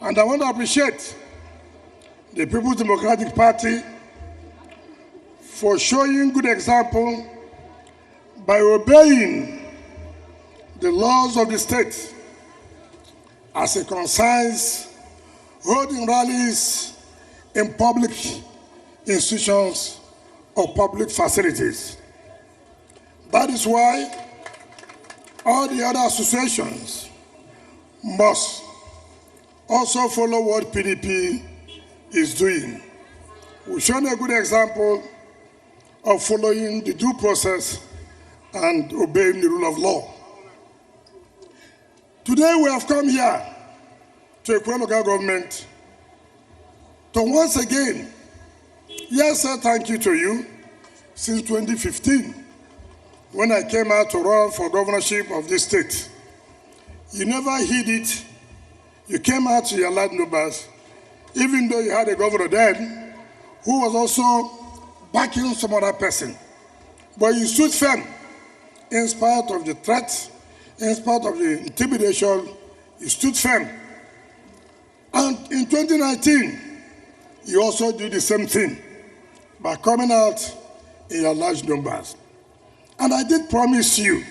And I want to appreciate the People's Democratic Party for showing good example by obeying the laws of the state as it concerns holding rallies in public institutions or public facilities. That is why all the other associations must also follow what PDP is doing. We've shown a good example of following the due process and obeying the rule of law. Today we have come here to Akure local government to once again, yes sir, thank you to you. Since 2015, when I came out to run for governorship of this state, you never hid it. You came out to your land numbers, even though you had a governor then who was also backing some other person. But you stood firm in spite of the threat, in spite of the intimidation, you stood firm. And in 2019, you also did the same thing by coming out in your large numbers. And I did promise you,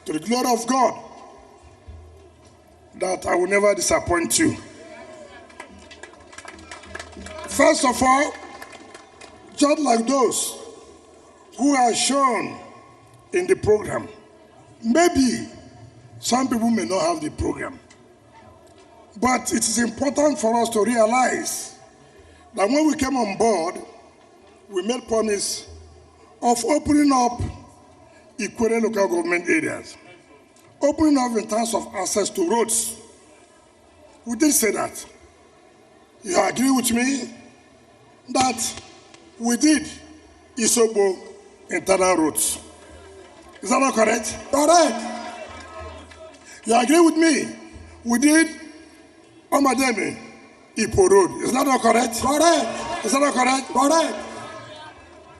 to the glory of God, that I will never disappoint you. First of all, just like those who are shown in the program, maybe some people may not have the program, but it is important for us to realize that when we came on board, we made promise of opening up Akure local government areas, opening up in terms of access to roads. We did say that. You agree with me that we did Isobo internal roads. Is that not correct? Correct. You agree with me? We did Omademe Ipo Road. Is that not correct? Correct. Is that not correct? Correct.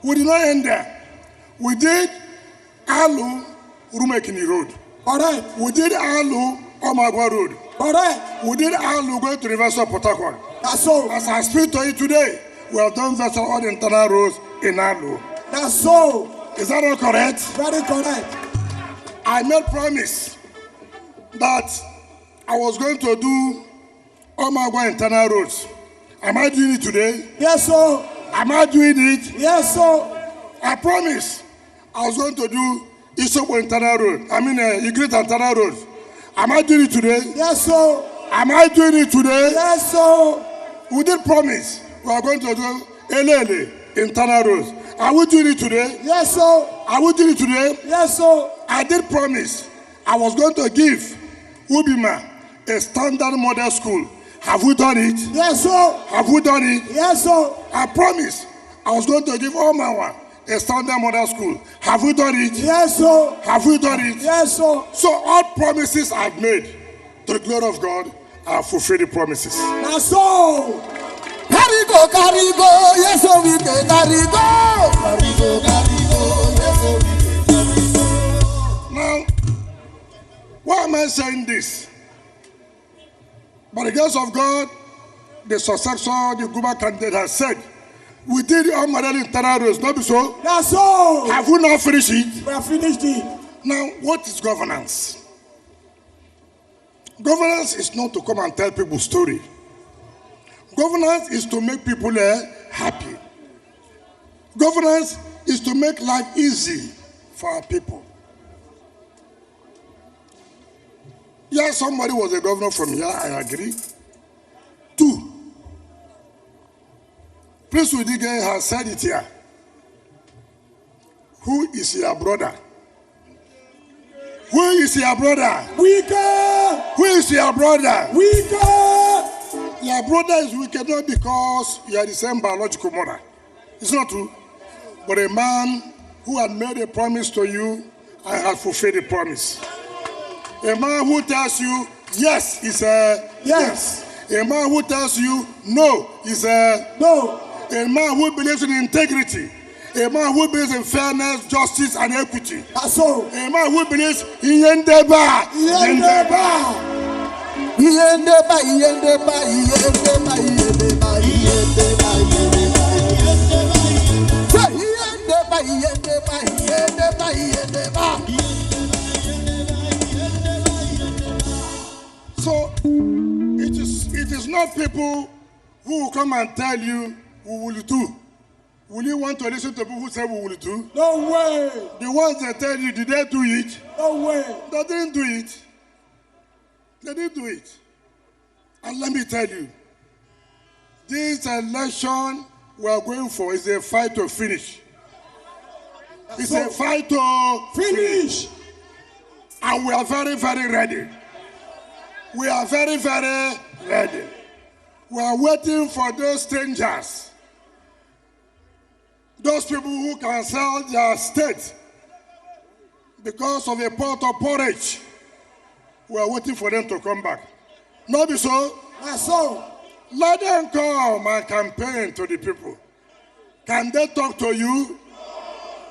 We did not end there. We did Alu Rumekini Road. Correct. We did Alu Omagwa Road. Correct. We did Alu going to the University of Port Harcourt. That's so. As I speak to you today, we have done vessel all the internal roads in Alu. That's so. Is that not correct? Very correct. I made promise that I was going to do Omagwa internal roads. Am I doing it today? Yes, sir. Am I doing it? Yes, sir. I promise I was going to do Isobo internal road. I mean, Igrit internal road. Am I doing it today? Yes, sir. Am I doing it today? Yes, sir. We did promise we are going to do Elele internal roads. Are we doing it today? Yes, sir. Are we doing it today? Yes, sir. I did promise I was going to give Ubima a standard model school. Have we done it? Yes, sir. Have we done it? Yes, sir. I promised I was going to give Omawa a standard model school. Have we done it? Yes, sir. Have we done it? Yes, sir. So all promises I've made, to the glory of God, I have fulfilled the promises. Now so, carry go, yes, so we can carry go. Carry go, yes, so we can carry go. Now, why am I saying this? By the grace of God, the successor, the Guba candidate has said, we did all model internal roads, not so? That's so. Have we not finished it? We have finished it. Now, what is governance? Governance is not to come and tell people story. Governance is to make people happy. Governance is to make life easy for our people. Yeah, somebody was a governor from here, I agree. 2. Prince Udige has said it here. Who is your brother? Who is your brother? Wike! Who is your brother? Wike! Your brother is wicked not because you are the same biological mother. It's not true. But a man who had made a promise to you and has fulfilled the promise. A man who tells you yes is a yes. A man who tells you no is a no. A man who believes in integrity. A man who believes in fairness, justice, and equity. So. A man who believes in Yendeba. So it is not people who will come and tell you we will do. Will you want to listen to people who say we will do? No way. The ones that tell you, did they do it? No way. They didn't do it. They didn't do it. And let me tell you, this election we are going for is a fight to finish. It's a fight to finish. And we are very, very ready. We are very, very ready. We are waiting for those strangers. Those people who can sell their state because of a pot of porridge. We are waiting for them to come back. Not be so? Not so. Let them come and campaign to the people. Can they talk to you?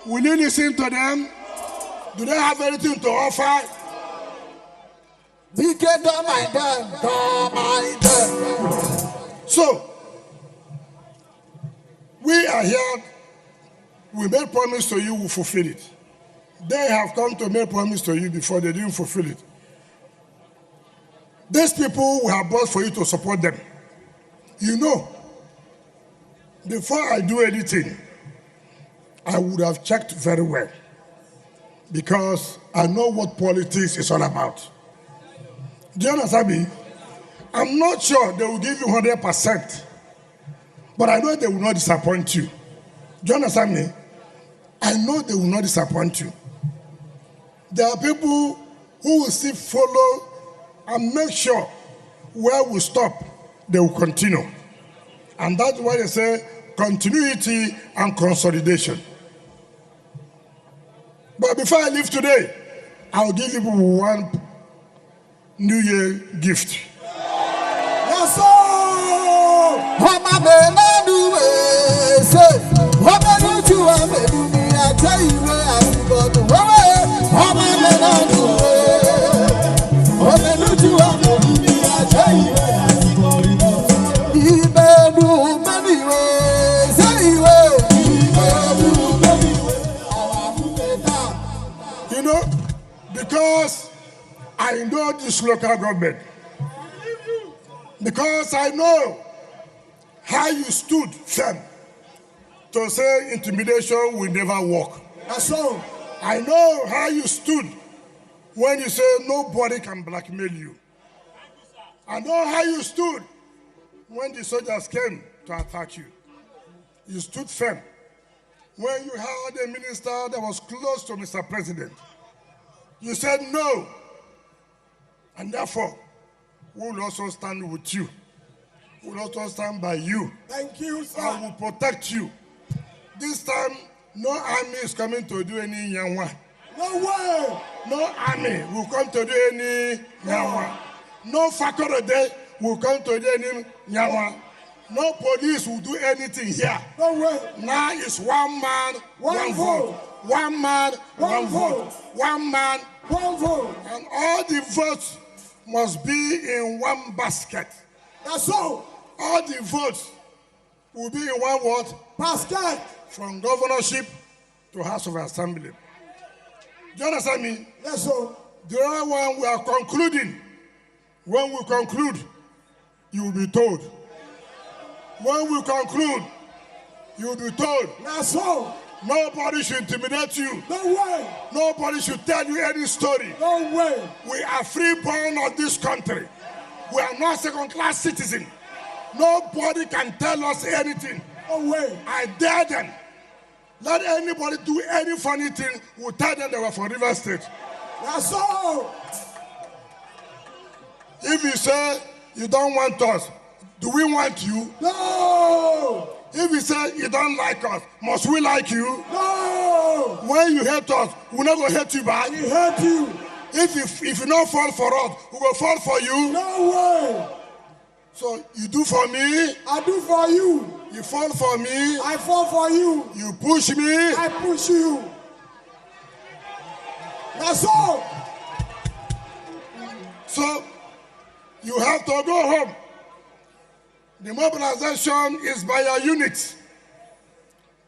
Will you listen to them? Do they have anything to offer? So, we are here. We made promise to you, we fulfill it. They have come to make promise to you before, they didn't fulfill it. These people we have brought for you to support them. You know, before I do anything, I would have checked very well because I know what politics is all about. Do you understand me? I'm not sure they will give you 100%, but I know they will not disappoint you. Do you understand me? I know they will not disappoint you. There are people who will still follow and make sure where we stop, they will continue. And that's why they say continuity and consolidation. But before I leave today, I'll give you one New Year gift. Yes, sir. You know, because I know this local government, because I know how you stood firm to say intimidation will never work. That's all. I know how you stood when you say nobody can blackmail you. I know how you stood when the soldiers came to attack you. You stood firm. When you had a minister that was close to Mr. President, you said no. And therefore, we will also stand with you. We will also stand by you. Thank you, sir. I will protect you. This time, no army is coming to do any yanwa. No way. No army will come to do any yanwa. No faculty will come to do any yanwa. No police will do anything here. No way. Now it's one man, one vote. One man, one vote. One man, one vote. And all the votes must be in one basket. That's all. All the votes will be in one what? Basket. From governorship to House of Assembly. Do you understand me? Yes, sir. The other one we are concluding. When we conclude, you will be told. When we conclude, you will be told. That's all. Nobody should intimidate you. No way. Nobody should tell you any story. No way. We are freeborn of this country. We are not second-class citizens. Nobody can tell us anything. No way. I dare them. Let anybody do any funny thing, we'll tell them they were from River State. That's all. If you say you don't want us, do we want you? No. If you say you don't like us, must we like you? No. When you hate us, we're not going to hate you back. We hate you. If you don't fall for us, we will fall for you. No way. So you do for me. I do for you. You fall for me. I fall for you. You push me. I push you. That's all. So You have to go home. The mobilization is by your unit.